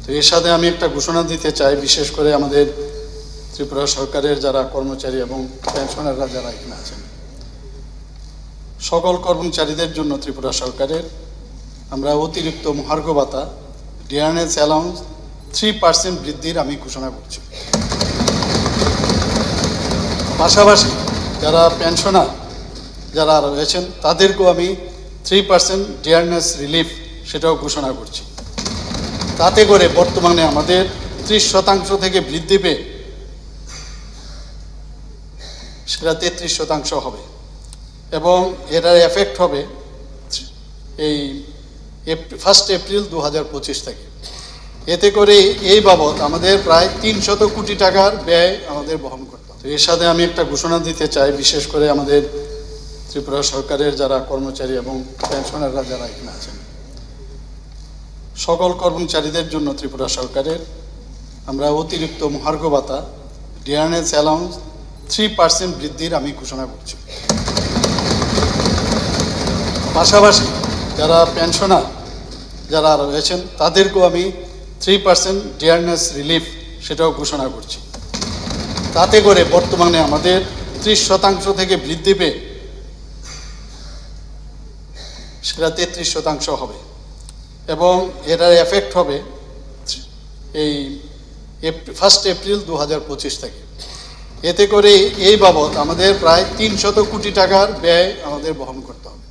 তো এর সাথে আমি একটা ঘোষণা দিতে চাই, বিশেষ করে আমাদের ত্রিপুরা সরকারের যারা কর্মচারী এবং পেনশনাররা যারা এখানে আছেন, সকল কর্মচারীদের জন্য ত্রিপুরা সরকারের আমরা অতিরিক্ত মহার্ঘ ভাতা ডিয়ারনেস অ্যালাউন্স 3% বৃদ্ধির আমি ঘোষণা করছি। পাশাপাশি যারা পেনশনার যারা রয়েছেন তাদেরকেও আমি 3% ডিয়ারনেস রিলিফ সেটাও ঘোষণা করছি। তাতে করে বর্তমানে আমাদের 30% থেকে বৃদ্ধি পেয়ে সেটা 33% হবে এবং এটার এফেক্ট হবে এই 1 এপ্রিল 2025 থেকে। এতে করে এই বাবদ আমাদের প্রায় 300 কোটি টাকার ব্যয় আমাদের বহন করতে হবে। এর সাথে আমি একটা ঘোষণা দিতে চাই, বিশেষ করে আমাদের ত্রিপুরা সরকারের যারা কর্মচারী এবং পেনশনাররা যারা এখানে আছেন, সকল কর্মচারীদের জন্য ত্রিপুরা সরকারের আমরা অতিরিক্ত মহার্ঘ ভাতা ডিয়ারনেস অ্যালাউন্স 3% বৃদ্ধির আমি ঘোষণা করছি। পাশাপাশি যারা পেনশনার যারা রয়েছেন তাদেরকেও আমি 3% ডিয়ারনেস রিলিফ সেটাও ঘোষণা করছি। তাতে করে বর্তমানে আমাদের 30% থেকে বৃদ্ধি পেয়ে সেটা 33% হবে এবং এটার এফেক্ট হবে এই 1 এপ্রিল 2025 থেকে। এতে করে এই বাবদ আমাদের প্রায় 300 কোটি টাকার ব্যয় আমাদের বহন করতে হবে।